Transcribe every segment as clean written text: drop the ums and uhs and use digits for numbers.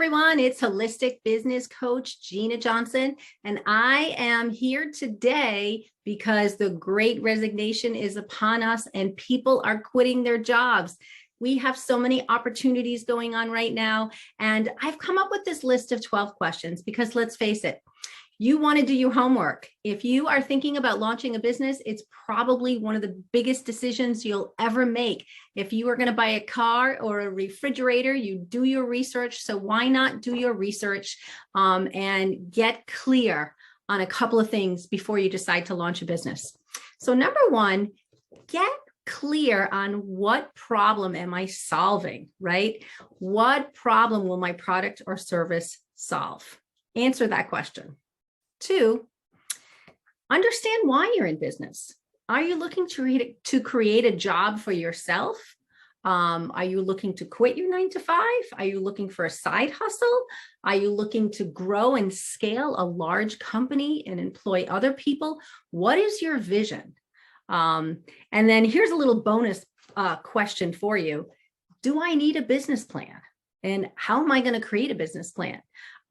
everyone, it's Holistic Business Coach Gina Johnson, and I am here today because the Great Resignation is upon us and people are quitting their jobs. We have so many opportunities going on right now, and I've come up with this list of 12 questions because let's face it, you want to do your homework. If you are thinking about launching a business, it's probably one of the biggest decisions you'll ever make. If you are going to buy a car or a refrigerator, you do your research. So why not do your research and get clear on a couple of things before you decide to launch a business. So number one, get clear on what problem am I solving, right? What problem will my product or service solve? Answer that question. Two, understand why you're in business. Are you looking to create a job for yourself? Are you looking to quit your 9-to-5? Are you looking for a side hustle? Are you looking to grow and scale a large company and employ other people? What is your vision? And then here's a little bonus question for you. Do I need a business plan? And how am I going to create a business plan?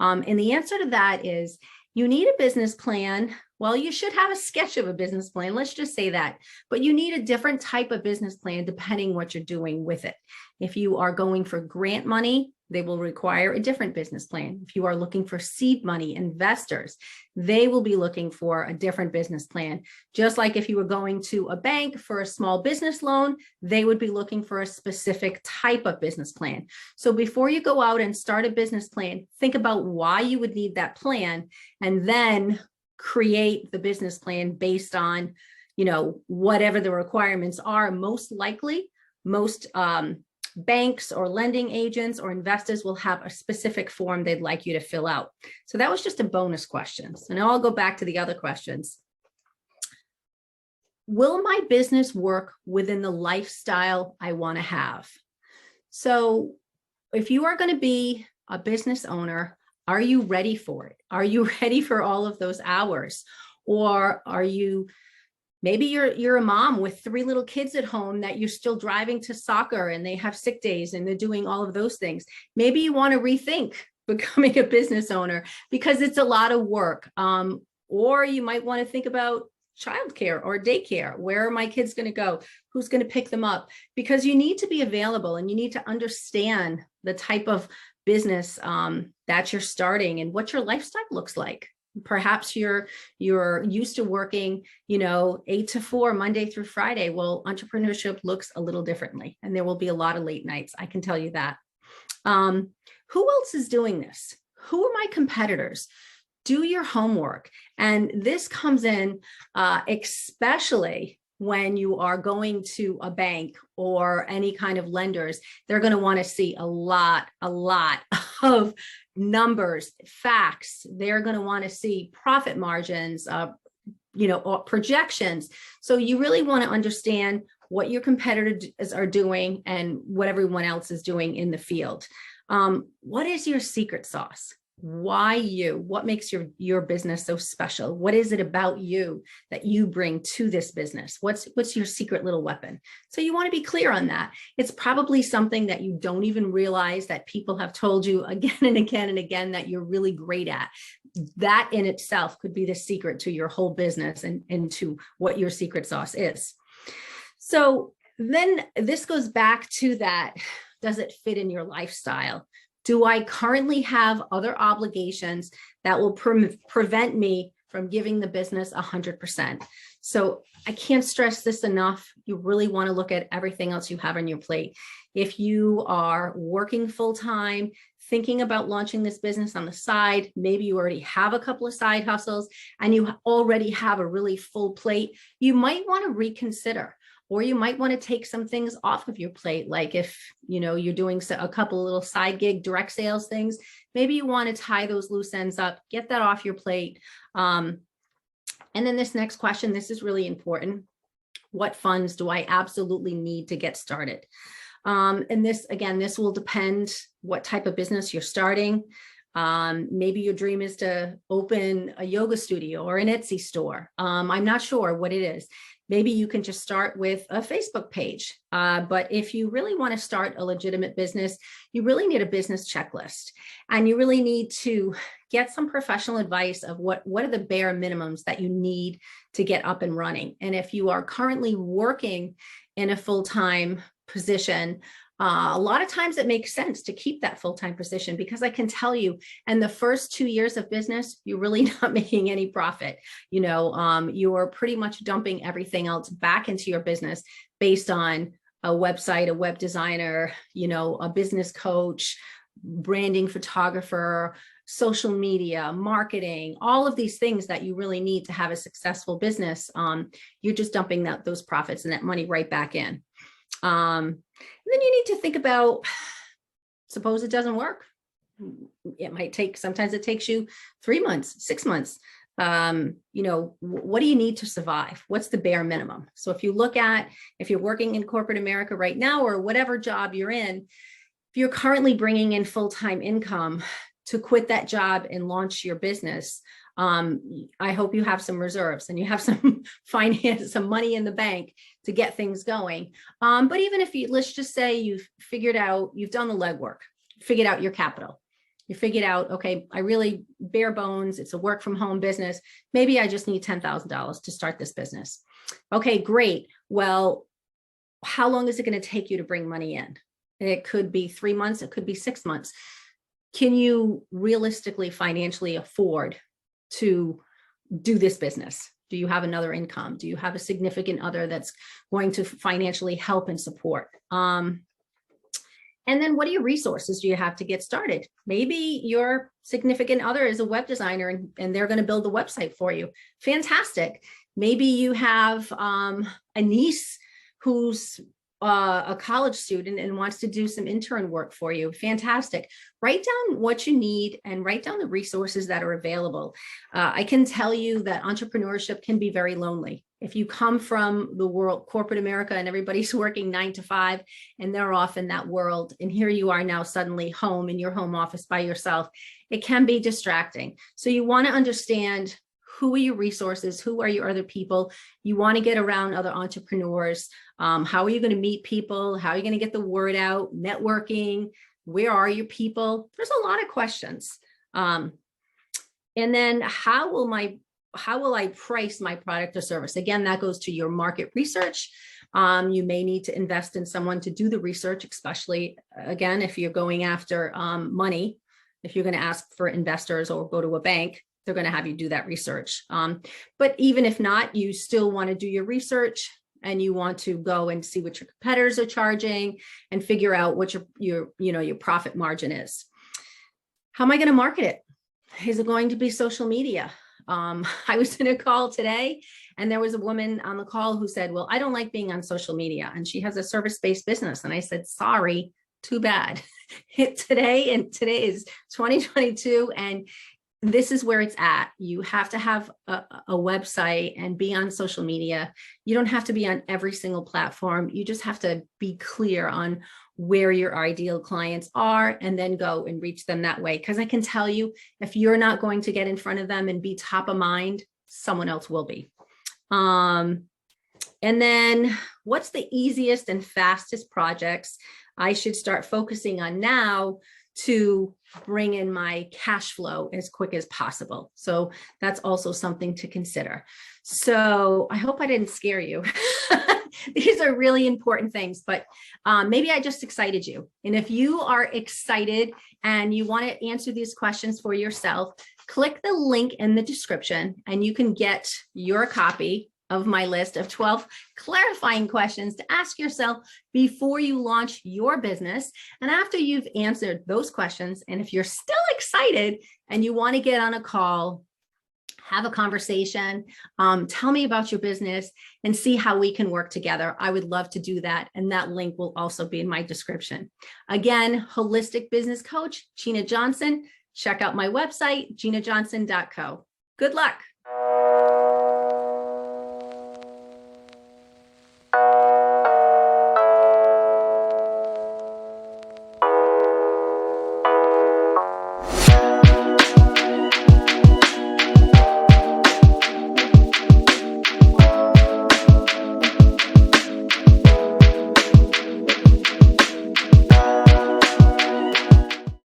And the answer to that is, you need a business plan. Well, you should have a sketch of a business plan. Let's just say that, but you need a different type of business plan depending what you're doing with it. If you are going for grant money, they will require a different business plan. If you are looking for seed money, investors, they will be looking for a different business plan. Just like if you were going to a bank for a small business loan, they would be looking for a specific type of business plan. So before you go out and start a business plan, think about why you would need that plan, and then create the business plan based on, whatever the requirements are. Most likely, most banks or lending agents or investors will have a specific form they'd like you to fill out. So that was just a bonus question. So now I'll go back to the other questions. Will my business work within the lifestyle I want to have? So if you are going to be a business owner, are you ready for it? Are you ready for all of those hours? Or are you, maybe you're a mom with 3 little kids at home that you're still driving to soccer and they have sick days and they're doing all of those things. Maybe you want to rethink becoming a business owner because it's a lot of work. Or you might want to think about childcare or daycare. Where are my kids going to go? Who's going to pick them up? Because you need to be available and you need to understand the type of business that you're starting and what your lifestyle looks like. Perhaps you're used to working, 8 to 4, Monday through Friday. Well, entrepreneurship looks a little differently, and there will be a lot of late nights. I can tell you that. Who else is doing this? Who are my competitors? Do your homework. And this comes in especially when you are going to a bank or any kind of lenders. They're going to want to see a lot of numbers, facts. They're going to want to see profit margins, or projections. So you really want to understand what your competitors are doing and what everyone else is doing in the field. What is your secret sauce? Why you? What makes your business so special? What is it about you that you bring to this business? What's your secret little weapon? So you want to be clear on that. It's probably something that you don't even realize that people have told you again and again and again that you're really great at. That in itself could be the secret to your whole business and to what your secret sauce is. So then this goes back to that. Does it fit in your lifestyle? Do I currently have other obligations that will prevent me from giving the business 100%? So I can't stress this enough. You really want to look at everything else you have on your plate. If you are working full-time, thinking about launching this business on the side, maybe you already have a couple of side hustles and you already have a really full plate, you might want to reconsider. Or you might want to take some things off of your plate. Like if, you're doing a couple of little side gig direct sales things, maybe you want to tie those loose ends up, get that off your plate. And then this next question, this is really important. What funds do I absolutely need to get started? And this will depend what type of business you're starting. Maybe your dream is to open a yoga studio or an Etsy store. I'm not sure what it is. Maybe you can just start with a Facebook page. But if you really want to start a legitimate business, you really need a business checklist, and you really need to get some professional advice of what are the bare minimums that you need to get up and running. And if you are currently working in a full-time position, a lot of times it makes sense to keep that full-time position, because I can tell you, in the first 2 years of business, you're really not making any profit. You are pretty much dumping everything else back into your business based on a website, a web designer, a business coach, branding photographer, social media, marketing, all of these things that you really need to have a successful business. You're just dumping those profits and that money right back in. And then you need to think about, suppose it doesn't work. It might take, sometimes it takes you 3 months, 6 months. What do you need to survive? What's the bare minimum? So if you look at, if you're working in corporate America right now, or whatever job you're in, if you're currently bringing in full-time income, to quit that job and launch your business, I hope you have some reserves and you have some finance, some money in the bank to get things going. But even if let's just say you've figured out, you've done the legwork, figured out your capital, you figured out, okay, I really bare bones, it's a work from home business. Maybe I just need $10,000 to start this business. Okay, great. Well, how long is it going to take you to bring money in? It could be 3 months, it could be 6 months. Can you realistically financially afford to do this business? Do you have another income? Do you have a significant other that's going to financially help and support? And then what are your resources do you have to get started? Maybe your significant other is a web designer and they're going to build the website for you. Fantastic. Maybe you have a niece who's a college student and wants to do some intern work for you. Fantastic. Write down what you need and write down the resources that are available. I can tell you that entrepreneurship can be very lonely. If you come from the world, corporate America, and everybody's working 9 to 5 and they're off in that world, and here you are now suddenly home in your home office by yourself, it can be distracting. So you want to understand, who are your resources? Who are your other people? You want to get around other entrepreneurs. How are you going to meet people? How are you going to get the word out? Networking. Where are your people? There's a lot of questions. And then how will I price my product or service? Again, that goes to your market research. You may need to invest in someone to do the research, especially, again, if you're going after money. If you're going to ask for investors or go to a bank, they're going to have you do that research. But even if not, you still want to do your research and you want to go and see what your competitors are charging and figure out what your profit margin is. How am I going to market it? Is it going to be social media? I was in a call today and there was a woman on the call who said, well, I don't like being on social media, and she has a service-based business. And I said, sorry, too bad. Today is 2022 and this is where it's at. You have to have a website and be on social media. You don't have to be on every single platform. You just have to be clear on where your ideal clients are and then go and reach them that way. Because I can tell you, if you're not going to get in front of them and be top of mind, someone else will be. And then what's the easiest and fastest projects I should start focusing on now to bring in my cash flow as quick as possible? So that's also something to consider. So I hope I didn't scare you. These are really important things, but maybe I just excited you. And if you are excited and you want to answer these questions for yourself, click the link in the description and you can get your copy of my list of 12 clarifying questions to ask yourself before you launch your business. And after you've answered those questions, and if you're still excited and you want to get on a call, have a conversation, tell me about your business and see how we can work together, I would love to do that. And that link will also be in my description. Again, holistic business coach, Gina Johnson. Check out my website, ginajohnson.co. Good luck.